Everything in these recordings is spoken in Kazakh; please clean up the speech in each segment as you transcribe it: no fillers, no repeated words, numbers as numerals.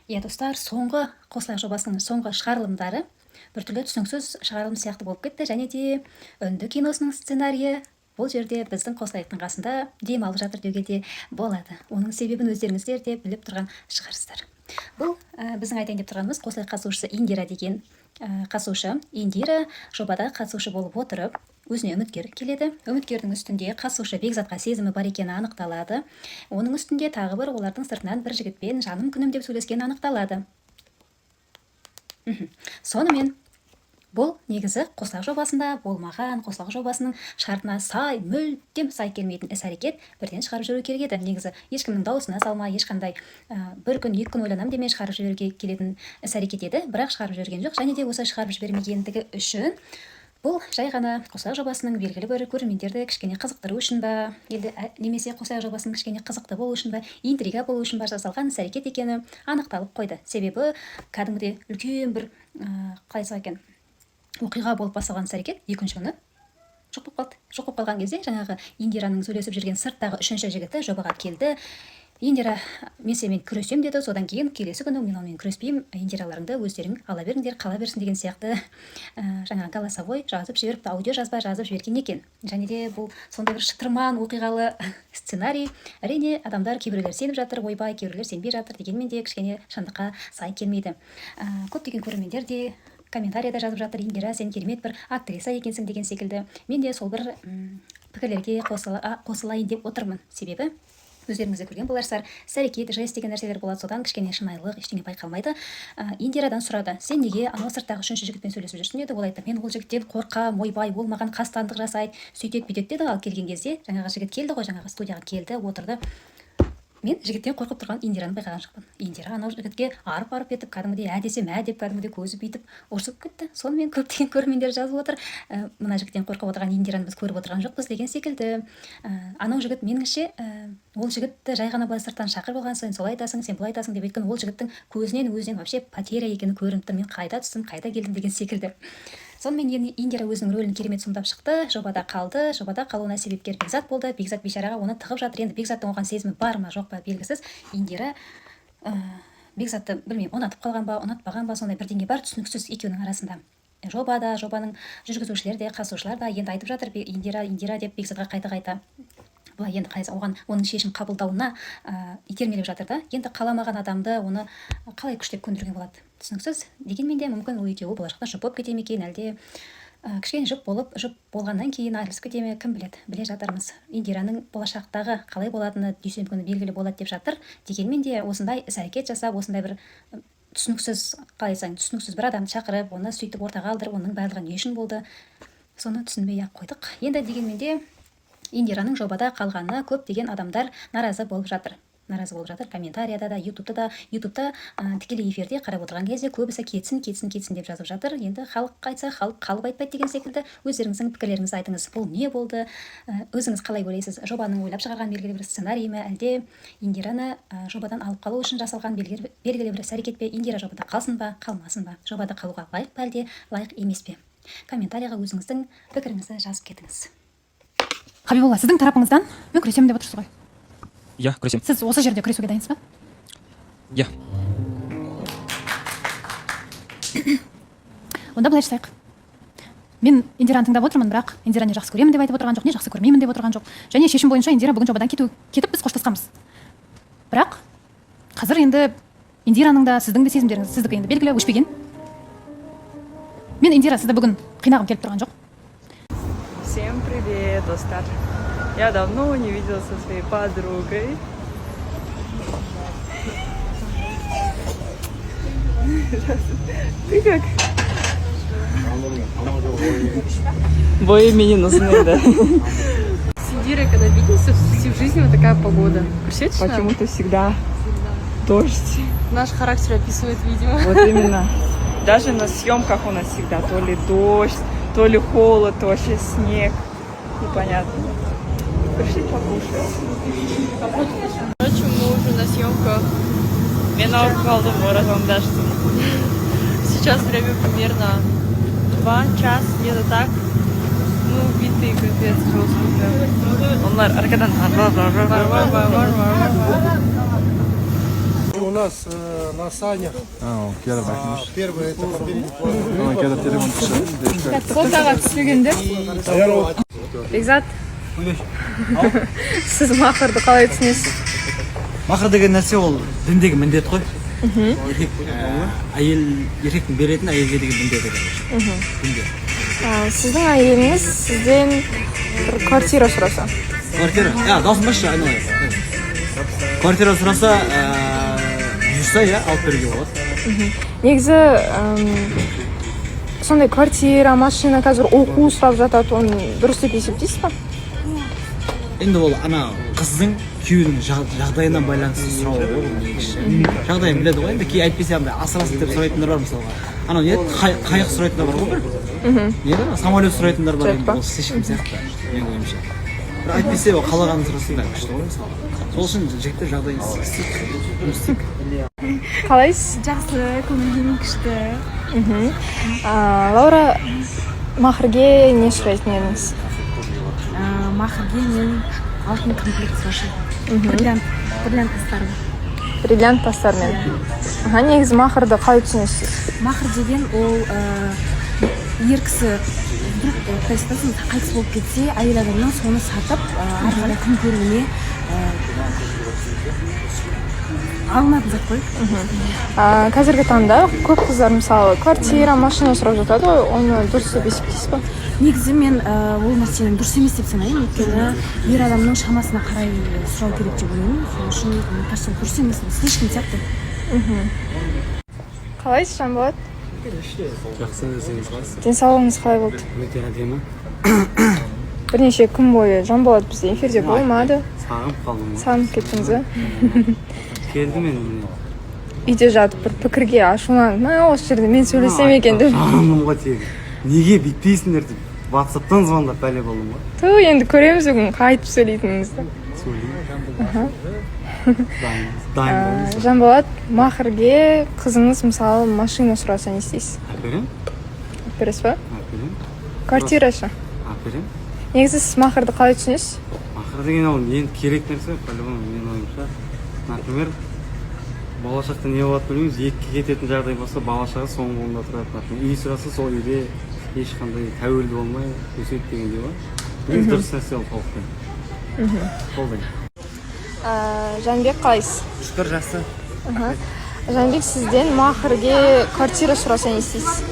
Иә достар, соңғы қосылайық жобасының соңғы шығарылымдары біртүрлі түсініксіз шығарылым сияқты болып кетті, және де үнді киносының сценарийі бұл жерде біздің қосылайықтың қасында демалып жатыр деуге де болады. Оның себебін өздеріңіздер де біліп тұрған шығарсыздар. Бұл біздің айтайын деп тұрғанымыз қосылайық қатысушысы Индира деген қатысушы. Индира жобада қатысушы болып отырып, өзіне үміткер келеді. Үміткердің үстінде қатысушы Бекзатқа сезімі бар екені анықталады. Оның үстінде тағы бір олардың сыртынан бір жігітпен жаным күнім деп сөйлескені анықталады. Сонымен бұл негізі қосылайық жобасында болмаған, қосылайық жобасының шартына сай, мүлдем сай келмейтін іс-әрекет бірден шығарып жіберу керек еді. Негізі ешкімнің даусына салмай, ешқандай бір күн, екі күн ойланам демей шығарып жіберуге келетін іс-әрекет еді, бірақ шығарып жіберген жоқ. Және де осы шығарып жібермегендігі үшін бұл жай ғана қосылайық жобасының белгілі бір көрермендерді кішкене қызықтыру үшін ба, немесе қосылайық жобасының кішкене қызықты болу үшін ба, интрига болу үшін ба жасалған іс-әрекет екені анықталып қойды. Себебі кәдімгідей үлкен бір қалай айтсақ екен, оқиға болып басталған іс-әрекет екінші күні жоқ болып қалды. Жоқ болып қалған кезде жаңағы Индираның сөйлесіп жүрген сырттағы үшінші жігіті жобаға келді. Индира, мен сенімен күресем деді. Содан кейін келесі күні мен онымен күреспеймін, Индираларыңды өздерің ала беріңдер, қала берсін деген сияқты жаңағы голосовой жазып жіберіпті, аудио жазба жазып жіберген екен. Және де бұл сондай бір шытырман оқиғалы сценарий. Әрине адамдар кейбіреулер сеніп жатыр, ойбай, кейбіреулер сенбей жатыр, дегенмен де кішкене шындыққа сай келмейді. Көптеген көрермендер де комментарийда жазып жатыр, Индира, сен керемет бір актриса екенсің деген секілді. Мен де сол бір пікірлерге қосылайын деп отырмын. Себебі өздеріңізде көрген боларсыздар, іс-әрекет, жест деген нәрселер болады, содан кішкене шынайылық ештеңе байқалмайды. Индирадан сұрады, сен неге анау сырттағы үшінші жігітпен сөйлесіп жүрсің деді. Ол айтты, мен ол жігіттен қорқам, ойбай, ол маған қастандық жасайды, сөйтеді, бүйтеді деді. Ал келген кезде жаңағы жігіт келді ғой, жаңағы студияға келді, отырды. Мен жігіттен қорқып тұрған Индираны байқаған жоқпын. Индира анау жігітке арып етіп, кәдімгідей десем деп, кәдімгідей көзі бүйтіп ұрсып кетті. Сонымен көптеген көрермендер жазып отыр, мына жігіттен қорқып отырған Индираны біз көріп отырған жоқпыз деген секілді. Анау жігіт меніңше ол жігітті жай ғана былай сырттан шақырып алған, сен солай айтасың, сен бұлай айтасың деп, өйткені ол жігіттің көзінен вообще потеря екені көрініп тұр. Мен қайда түстім, қайда келдім деген секілді. Сонымен Индира өзінің рөлін керемет сомдап шықты, жобада қалды. Жобада қалуына себепкер Бекзат болды. Бекзат бейшараға оны тығып жатыр. Енді Бекзаттың оған сезімі бар ма жоқ па белгісіз. Индира Бекзатты білмеймін, ұнатып қалған ба, ұнатпаған ба, сондай бірдеңе бар, түсініксіз екеуінің арасында. Жобада, жобаның жүргізушілері де, қатысушылар да енді айтып жатыр, Индира деп Бекзатқа қайта былай енді оған оның шешім қабылдауына итермелеп жатыр да. Енді қаламаған адамды оны қалай күштеп көндіруге болады, түсініксіз. Дегенмен де мүмкін ол екеуі болашақта жұп болып кете ме екен, әлде кішкене жұп болғаннан кейін айырылысып кете ме, кім біледі, біле жатырмыз. Индираның болашақтағы қалай болатыны дүйсенбі күні белгілі болады деп жатыр. Дегенмен де осындай іс-әрекет жасап, осындай бір түсініксіз бір адамды шақырып, оны сөйтіп ортаға алдырып, оның барлығы не үшін болды, соны түсінбей-ақ қойдық. Енді дегенмен де Индираның жобада қалғанына көптеген адамдар наразы болып жатыр. Комментарияда да, ютубта тікелей эфирде қарап отырған кезде көбісі кетсін деп жазып жатыр. Енді халық айтса, халық қалып айтпайды деген секілді. Өздеріңіздің пікірлеріңізді айтыңыз. Бұл не болды? Өзіңіз қалай ойлайсыз? Жобаның ойлап шығарған белгілі бір сценарий ме, әлде Индираны жобадан алып қалу үшін жасалған белгілі бір іс-әрекет пе? Индира жобада қалсын ба, қалмасын ба? Жобада қалуға лайық па, әлде лайық емес пе? Комментарияға өзіңіздің пікіріңізді жазып кетіңіз. Хабиболла, сіздің тарапыңыздан мен күресемін деп отырсыз ғой? Иә, күресем. Сіз осы жерде күресуге дайынсыз ба? Иә. Онда былай жасайық. Мен Индираны тыңдап отырмын, бірақ Индира не жақсы көремін деп айтып отырған жоқ, не жақсы көрмеймін деп отырған жоқ. Және шешім бойынша Индира бүгін жобадан кетіп біз қоштасқанбыз. Бірақ қазір енді Индираның да сіздің де сезімдеріңіз сіздікі енді белгілі өшпеген. Мен Индира сізді бүгін қинағым келіп тұрған жоқ. Всем привет, достар! Я давно не виделась со своей подругой. Ты как? Бои мне не нужны, да? С Индирой, когда видимся, в жизни вот такая погода. Почему-то всегда дождь. Наш характер описывает, видимо. Вот именно. Даже на съемках у нас всегда то ли дождь, то ли холод, то вообще снег. Непонятно. Пришли покушать. Короче, мы уже на съемках. Мен ауырып қалдым, оразам дәшті. Сейчас время примерно 2 часа, где-то так. Ну, битый капец, жестко. Onlar arkadan нас на санях. Первый это фотоға түспегендер. Бекзат, сіз махырды қалай түсінесіз? Махр деген нәрсе ол діндегі міндет қой. Еркектің беретін әйелге деген міндеті. Сіздің әйеліңіз сізден бір квартира сұраса. Квартира? Даусын басшы, айналайын. Квартира сұраса, бұйырса, алып беруге болады. Негізі сондай квартира, машина қазір оқу сұрап жатады, оны дұрыс деп есептейсіз ба? Енді ол ана қыздың күйеуінің жағдайынан байланысты сұрау ол негізі. Жағдайын біледі ғой, енді кей әйтпесе асырасыз деп сұрайтындар бар мысалға. Анау не қайық сұрайтындар бар ғой бір? Не да? Самолет сұрайтындар бар енді ол ешкім сияқты. Менің ойымша. Бір әйтпесе ол қалағанын сұрасында күшті ғой мысалға. Сол үшін жігіттер жағдайын істейік. Қалайсыз? Жақсы, көңіл күшті. Лаура, махрге не сұрайтын едіңіз? Махрге мен алтын комплект сұрашым. Бриллиант тастарым. Бриллиант тастармен. Негізі махрды қалай түсінесіз? Махр деген ол ер кісі қайтыс болып кетсе, әйел адамнан соны сатып, ары қарай күн көруіне алынатын зат қой. Қазіргі таңда көп қыздар мысалы квартира, машина сұрап жатады, оны дұрыс деп есептейсіз ба? Негізі мен ол нәрсенің дұрыс емес деп санаймын, өйткені ер адамның шамасына қарай сұрау керек деп ойлаймын. Сол үшін мен кажется дұрыс емес, ешкім сияқты. Қалайсыз, Жанболат? Жақсы, өзіңіз қалайсыз? Денсаулығыңыз қалай болды? Өте әдемі. Бірнеше күн бойы Жанболат бізде эфирде болмады. Сағынып қалдым. Сағынып кеттіңіз ба? Келдім мен. Үйде жатып бір пікірге ашуланып, осы жерде мен сөйлесем екен деп. Жаным ғой тегі. Неге бүйтпейсіңдер деп WhatsApp-тан звондап бәле болдым ғой. Енді көреміз бүгін қайтып сөйлейтініңізді. Дайын. Жанболат, махрге қызыңыз мысалы машина сұраса не істейсіз? Әперем. Бересіз ба? Әперем. Квартира ше? Әперем. Негізі сіз махрды қалай түсінесіз? Махр деген ол енді керек нәрсе, по-любому менің ойымша. Например, болашақта не болады білмейміз, екіге кететін жағдай болса, бала-шаға соның қолында тұрады. Үй сұраса сол үйде ешқандай тәуелді болмай өседі дегендей бар. Ең дұрыс нәрсе ол толықтай. Қолдаймын. Жанбек қалайсыз? Шүкір жақсы. Жанбек, сізден махрге квартира сұраса не істейсіз?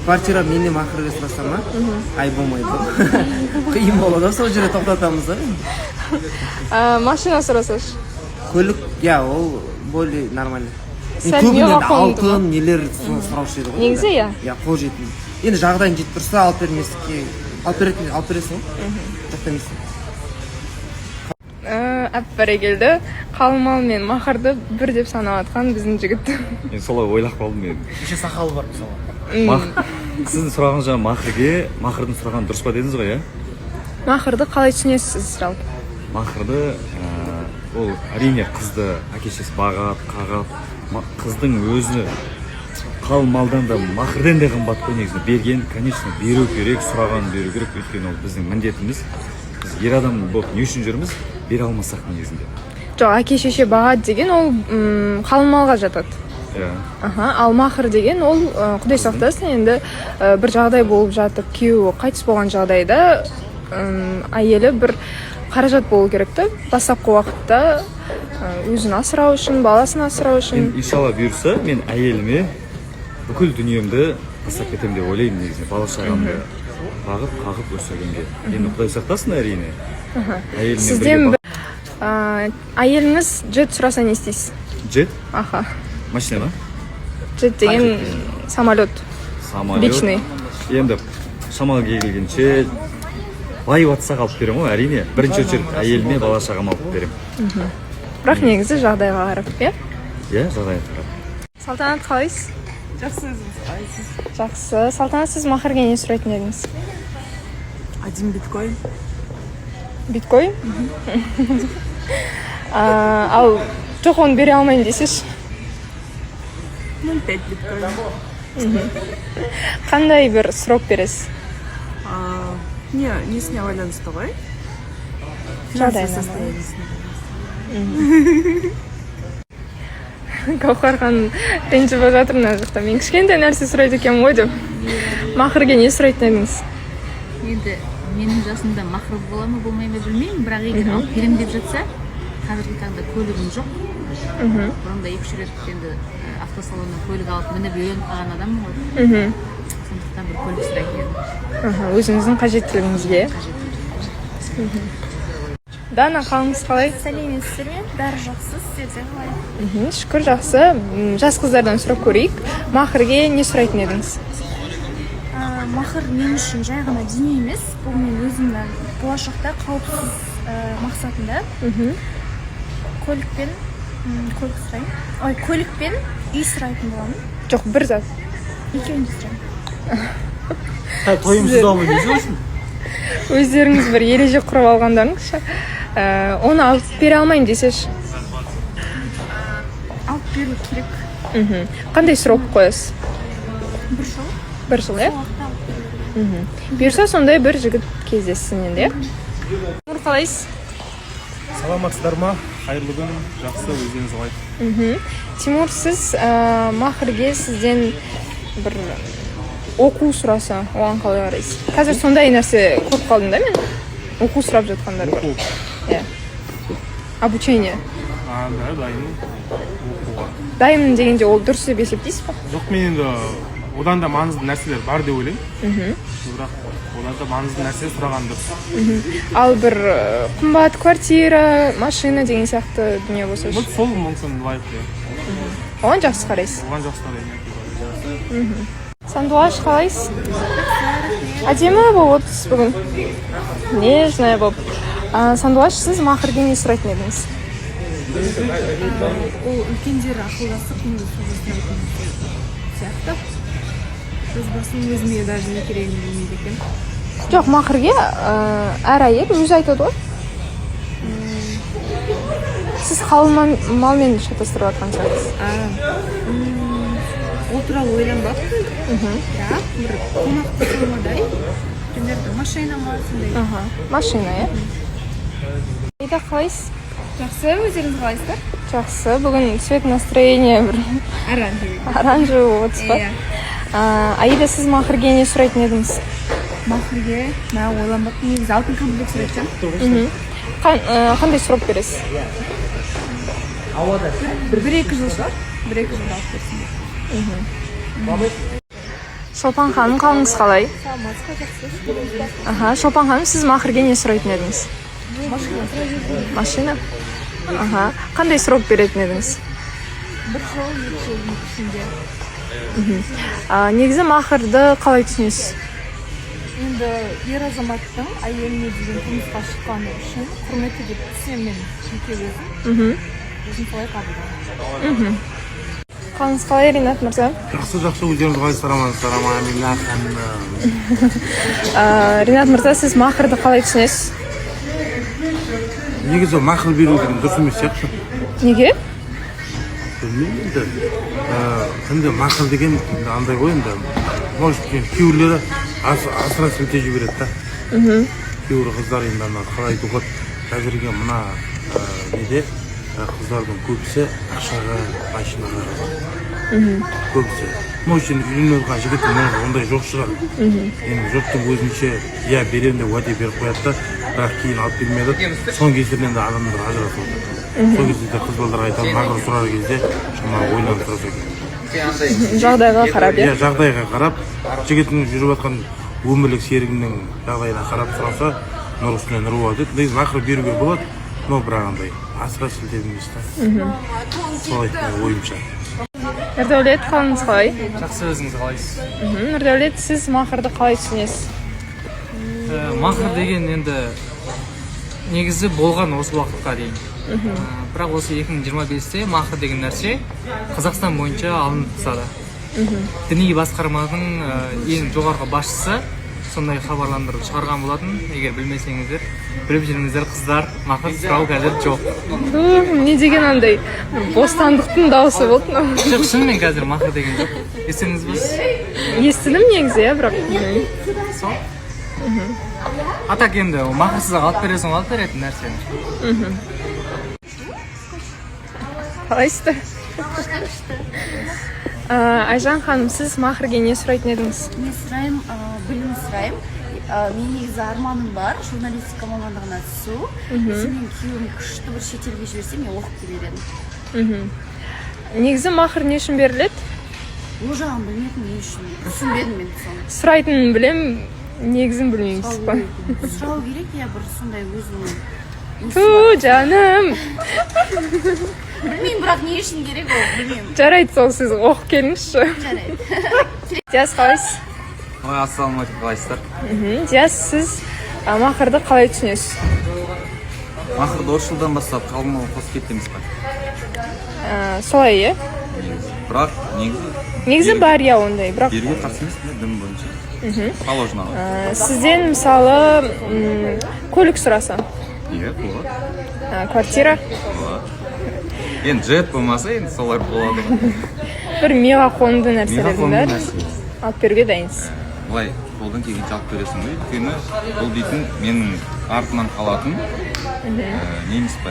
Квартира менде махрге сұрасам ма? Ай болмайды. Қиын болады, сол жерде тоқтатамыз да. Машина сұрасаш? Көлік, ол более нормально. Сәл миға қонды ма? Алтын, нелер сұраушы еді ғой. Негізі, қол жетім. Енді жағдайын жетіп тұрса, алып бермеске, алып бересің ғой. Тоқтамайсың. Бәрекелді. Қалмал мен махрды бір деп санап атқан біздің жігіт. Мен солай ойлап қалдым мен. Еще сақалы бар мысалы. Сіздің сұрағыңыз жаңа махрдың сұрағаны дұрыс па дедіңіз ғой, Махрды қалай түсінесіз жалпы? Махрды ол әрине қызды әке-шешесі бағады, қағады. Қыздың өзі қалмалдан да махрден де қымбат қой негізі. Берген, конечно, беру керек, сұрағанын беру керек. Өйткені ол біздің міндетіміз. Біз ер адам болып не үшін жүрміз? Бере алмасақ негізінде. Жоқ, әке-шеше бағады деген ол қалмалға жатады. Ал махр деген ол құдай сақтасын, енді бір жағдай болып жатып, күйеуі қайтыс болған жағдайда әйелі бір қаражат болу керек та, бастапқы уақытта өзін асырау үшін, баласын асырау үшін. Иншалла бұйырса, мен әйеліме бүкіл дүниемді тастап кетемін деп ойлаймын негізінде. Бала-шағамды қағып өсіргенге. Енді құдай сақтасын әрине. Сізден әйеліңіз джет сұраса не істейсіз? Джет? Аха. Машина ма? Джет деген самолет. Личный. Енді шамалы келгенше бай батсақ алып берем ғой, әрине. Бірінші очередь әйеліме, бала-шағама алып берем. Бірақ негізі жағдайға қарап, жағдайға қарап. Салтанат, қалайсыз? Жақсы, өзіңіз қалайсыз? Жақсы. Салтанат, сіз махрге не сұрайтын едіңіз? 1 биткоин. Биткоин? Ал жоқ, оны бере алмаймын дейсіз? 0,5 биткоин. Қандай бір срок бересіз? Несіне байланысты ғой? Жағдайына. Гаухархан ренжіп болып жатыр мына жақта. Мен кішкентай нәрсе сұрайды екенмін ғой деп. Махрге не сұрайтын едіңіз? Енді менің жасымда махр бола ма болмай ма білмеймін, бірақ егер алып берем деп жатса, қазіргі таңда көлігім жоқ. Бұрында 2-3 рет енді автосалоннан көлік алып мініп үйреніп қалған адаммын ғой. Сондықтан бір көлік сұрайтын едім. Өзіңіздің қажеттілігіңізге. Дана, қалыңыз қалай? Сәлеметсіздер ме? Бәрі жақсы, сіздерде қалай? Шүкір, жақсы. Жас қыздардан сұрап көрейік. Махрге не сұрайтын едіңіз? Махр мен үшін жай ғана дүние емес, бұл мен өзімнің болашақта қауіпсіз мақсатында көлікпен үй сұрайтын боламын. Жоқ, бір зат. Екеуін де сұраймын. тойымсыз алу не үшін? Өздеріңіз бір ереже құрып алғандарыңызша, оны алып бере алмайын десеш. Алып беру керек. Қандай срок қоясыз? Бір жыл. Бір жыл, е? Бұйырса сондай бір жігіт кездессін енді, е? Нұр, қалайсыз? Саламатсыздар ма? Қайырлы күн, жақсы, өздеріңіз қалай? Тимур, сіз Махрге сізден бір оқу сұраса, оған қалай қарайсыз? Қазір сондай нәрсе көріп қалдым да мен? Оқу сұрап жатқандар бар. Иә. Обучение. Да, дайынмын оқуға. Дайынмын дегенде ол дұрыс деп есептейсіз ба? Жоқ, мен енді одан да маңызды нәрселер бар деп ойлаймын. Бірақ одан да маңызды нәрсе сұраған дұрыс. Ал бір қымбат квартира, машина деген сияқты дүние болса ше? Сол мүмкін лайықты. Оған жақсы қарайсыз? Оған жақсы қараймын. Сандуғаш, қалайсыз? Әдемі болып отырсыз бүгін. Нежная болып. Сандуғаш, сіз Махрге не сұрайтын едіңіз? Ол үлкендер ақылдасып менде сұрайтын сияқты. Өз басым өзіме даже не керегін білмейді екен. Жоқ, Махрге әр әйел өзі айтады ғой. Сіз қалың малмен шатастырып жатқан шығарсыз. Ол туралы ойланбаппын. Бірақ бір қомақты формадай, примерно машина ма сондай. Машина, е? Айда, қалайсыз? Жақсы, өздеріңіз қалайсыздар? Жақсы, бүгін цвет настроение бір оранжевый болып отырсыз ба? Аида, сіз Махрге не сұрайтын едіңіз? Махрге, ойланбаппын, негізі алтын комплект сұрайтын. Қандай срок бересіз? 1-2 жыл шығар. 1-2 жыл алып берсін. Шолпан ханым, қалыңыз қалай? Саламатсыздар, жақсы. Шолпан ханым, сіз Махрге не сұрайтын едіңіз? Машина? Қандай срок беретін едіңіз? 1 жыл, 2 жылдың ішінде. Негізі Махрды қалай түсінесіз? Енді ер азаматтың әйеліне деген тұрмысқа шыққаны үшін құрметті деп түсінемін мен жеке өзім. Өзім солай қабылдаймын. Қалыңыз қалай, Ринат мырза? Жақсы, өздеріңіз қалай? Ринат мырза, сіз Махрды қалай түсінесіз? Негізі махр беру деген дұрыс емес сияқты. Неге? Білмеймін енді махр деген андай ғой енді. Может, күйеулері асыра сілтей жібереді да. Күйеулі қыздар енді қалай айтуға қазірге мына неде қыздардың көбісі ақшаға, машинаға көбісі. Может, үйленіп алған жігіттің ондай жоқ шығар. Енді жұрттың өзінше иә берем деп уәде беріп қояды да, бірақ кейін алып бермейді. Соң кесірінен де адамдар ажырасып отыр. Сол кезде қыз балдар айтады, махр сұрар кезде ойланып тұрса екен. Жағдайға қарап, иә? Жағдайға қарап, жігіттің жүріп жатқан өмірлік серігінің жағдайына қарап сұраса, нұр үстіне нұр болады. Негізі махр беруге болады, но бірақ андай асыра сілтеп емес та. Солай ойымша. Нұрдәулет, қалыңыз қалай? Жақсы, өзіңіз қалайсыз? Нұрдәулет, сіз Махрды қалай түсінесіз? Махр деген енді негізі болған осы уақытқа дейін. Бірақ осы 2025-те махр деген нәрсе Қазақстан бойынша алынып тастады. Діни басқарманың ең жоғарғы басшысы сондай хабарландырып шығарған болатын. Егер білмесеңіздер, біліп жүріңіздер, қыздар, махр сұрау қазір жоқ. Не деген андай бостандықтың дауысы болды? Жоқ, шынымен қазір махр деген жоқ. Естідіңіз бе? Естідім негізі, бірақ сол. Атак енді махрсыз алып бересің, алып беретін нәрсені. қалайсыздар? Айжан ханым, сіз махрге не сұрайтын едіңіз? Мен сұраймын, білім сұраймын. Мен негізі арманым бар, журналистика мамандығына түсу. Мен күйеуім күшті бір шетелге жіберсе, мен оқып келер едім. Негізі махр не үшін беріледі? Ол жағын білмедім, не үшін. Түсінбедім мен соны. Сұрайтынын білем, негізін білмейміз ба? Сұрау керек, я бір сондай өзінің. Ту, жаным. Білмеймін, бірақ не үшін керек ол, білмеймін. Жарайды, сол сіз оқып келіңізші. Жарайды. Диас, қалайсыз? Ой, ассалаумағалейкум, қалайсыздар? Диас, сіз махрды қалай түсінесіз? Махрды 3 жылдан бастап қалмалы қосып кетеміз ба? Солай, е? Бірақ негізі бар я ондай, бірақ беруге қарсы емес, дін бойынша. Положено. Сізден мысалы көлік сұрасам? Иә, болады. Квартира? Болады. Енді джет болмаса, енді солар болады. Бір меға қонды нәрселердің бәрі нәрсе. алып беруге дайынсыз. Былай, қолдан келгенше алып бересің ғой. Өйткені бұл дейтін менің артынан қалатын неміз ба?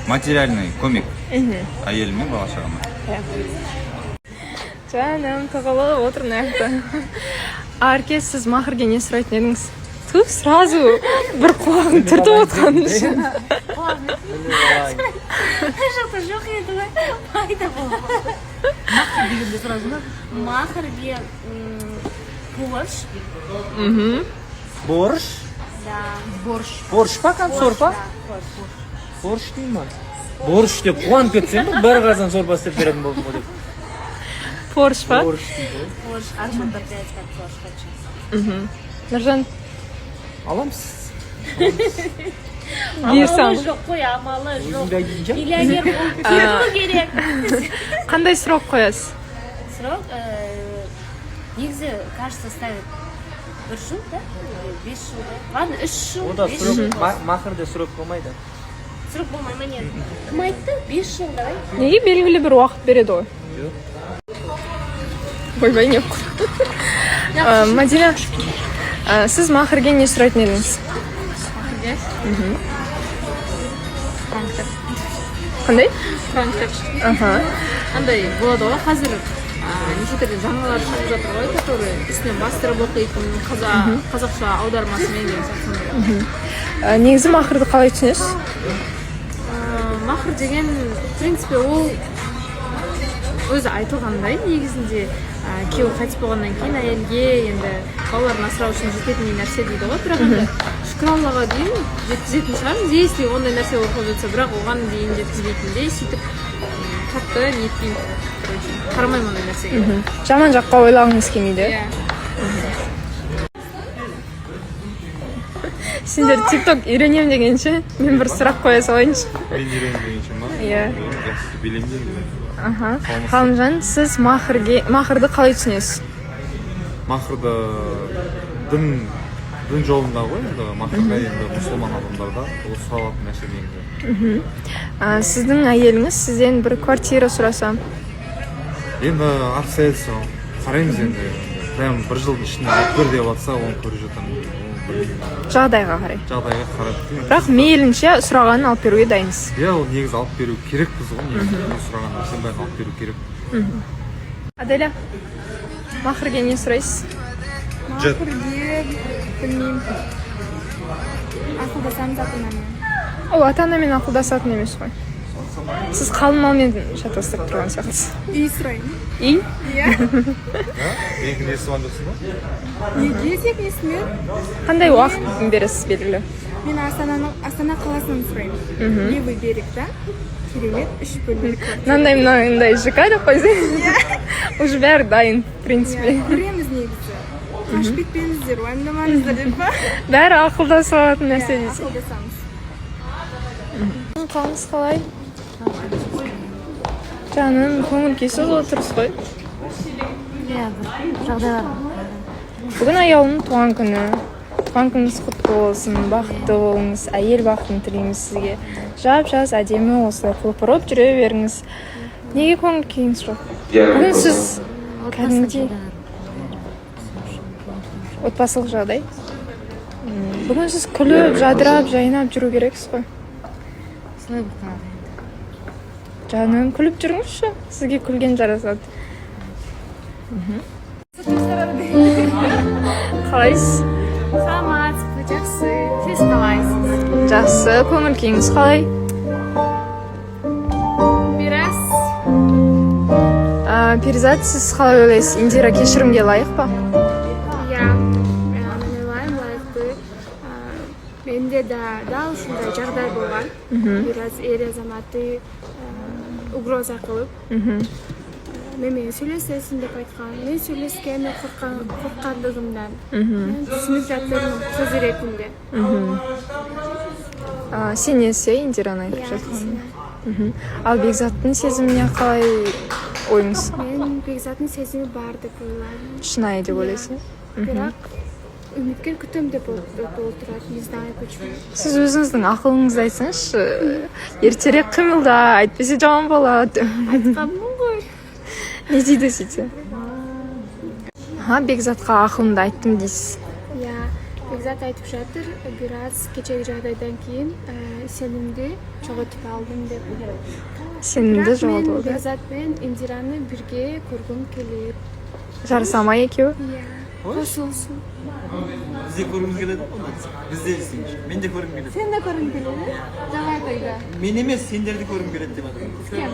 Материальный көмек әйелім мен бала шағама. Жаным, тығылып отыр мына жақта. Арке, сіз махрге не сұрайтын едіңіз? Ту, сразу бір құлағын түртіп отқаның үшін. Қай жақта жоқ еді ғой, пайда болды. Махр дегенде сразу ма? Махрге борщ. Борщ? Да, борщ. Борщ па, кәм сорпа? Борщ дейм ма? Борщ деп қуанып кетсем ба, бір қазан сорпа істеп беретін болдым ғой деп. Борщ па? Борщ. Арман да 5 как борщ хочу. Нұржан, Аламыз. Амалы жоқ қой, амалы жоқ. Миллионер болып кету керек. қандай сұрақ қоясыз? Срок, негізі, кажется, ставит 1 жыл, да? 5 жыл, да? Ладно, 3 жыл, 5 жыл. Махрде срок болмайды. Срок болмай ма не? Кім айтты? 5 жыл, давай. Неге белгілі бір уақыт береді ғой? Ойбай, не Мадина, сіз махрге не сұрайтын едіңіз? Қандай? Франктер. Андай болады ғой, қазір неше түрлі жаңалар шығып жатыр ғой, который үстінен бастырып оқитын, қазақша аудармасымен деген сияқты. Негізі махрды қалай түсінесіз? Махр деген, в принципе, ол өзі айтылғандай, негізінде күйеуі қайтыс болғаннан кейін әйелге енді балаларын асырау үшін жететін нәрсе дейді ғой, бірақ енді шүкір Аллаға дейін жеткізетін шығармыз, если ондай нәрсе оқып жатса, бірақ оған дейін жеткізбейтіндей, сөйтіп қатты нетпеймін, қарамаймын ондай нәрсеге. Жаман жаққа ойлағыңыз келмейді. Сендер TikTok үйренем дегенше, мен бір сұрақ қоя салайыншы. Мен үйренем дегенше ма? Иә. Жақсы білемін. Ғалымжан, сіз махрды қалай түсінесіз? Махрды дін жолында ғой, енді махрға енді мұсылман адамдарда ол сұралатын нәрсе негізі. Сіздің әйеліңіз сізден бір квартира сұраса? Енді обстоятельства қараймыз енді. Прям 1 жылдың ішінде алып бер деп жатса, оны көріп жатамын. Жағдайға қарай. Жағдайға қарап. Бірақ мейлінше сұрағанын алып беруге дайынсыз. Иә, ол негізі алып беру керекпіз ғой, негізі сұраған нәрсені бәрін алып беру керек. Аделя, махрге не сұрайсыз? Махрге білмеймін. Ақылдасамыз ата-анамен. Ол ата-анамен ақылдасатын емес қой. Сіз қалың малмен шатастырып тұрған сияқтысыз. Үй сұраймын. Үй? Иә. Менің несі болған жоқсың ба? Неге тек несімен? Қандай уақыт бересіз белгілі? Мен Астана қаласынан сұраймын. Левый берегтен керемет 3 бөлмелі квартира. Мынандай ЖК деп қойсаң. Уже бәрі дайын, в принципе. Көреміз негізі. Қашып кетпеңіздер, уайымдамаңыздар деп па? Бәрі ақылдасып алатын нәрсе дейсіз. Ақылдасамыз. Қалыңыз қалай? Жаным, көңіл күйсіз отырсыз ғой. Иә, жағдайлар. Бүгін аяулымның туған күні. Туған күніңіз құтты болсын, бақытты болыңыз, әйел бақытын тілейміз сізге. Жап-жас әдемі осылай құлпырып жүре беріңіз. Неге көңіл күйіңіз жоқ? Бүгін сіз кәдімгідей отбасылық жағдай. Бүгін сіз күліп, жадырап, жайнап жүру керексіз ғой. Солай болып қалады. Жаным, күліп жүріңізші. Сізге күлген жарасады. Қалайсыз? Саламатсызбы, жақсы. Сіз қалайсыз? Жақсы, көңіл күйіңіз қалай? Біраз. Перизат, сіз қалай ойлайсыз? Индира кешірімге лайық па? Иә, мен ойлаймын лайықты. Менде дал ушундай жагдай болгон. Бираз эр азаматы угроза кылып, менен сүйлөшесиң деп айткан. Мен сүйлөшкөндө корккандыгымдан. Мен түшүнүп жатырмын сөз иретинде. Сенесіз, Индираны айтып жатқан. Ал Бекзаттың сезіміне қалай ойыңыз? Мен Бекзаттың сезими бар деп ойлаймын. Шынайы деп ойлайсыз? Бирок үміткер күтөм деп отурат, не знаю почему. Сіз өзіңіздің ақылыңызды айтсаңызшы, ертерек қимылда, айтпесе жаман болады. Айтканмын ғой. Не дейді сөйтсе? Бекзатқа ақылымды айттым дейсіз. Иә, Бекзат айтып жатыр, бираз кечеги жагдайдан кийин сенимди жоготуп алдым деп. Сенімді жоғалтып Мен алды. Бекзат менен Индираны бирге көргүм келет. Жарыса ма екеуі? Иә, кошулсун. Бізде көргіміз келеді ғой. Бізде десеңші. Мен де көргім келеді. Сен де көргүң келет? Давай тойда. Мен емес, сендерді көргім келеді деп жатырмын. Кем?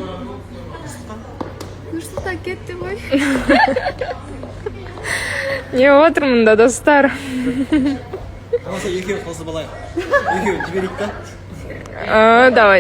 Нұрсұлтан кетті ғой. Не отырмын да, достар? Болмаса екеуі қосып алайық. Екеуін жіберейік та. Давай.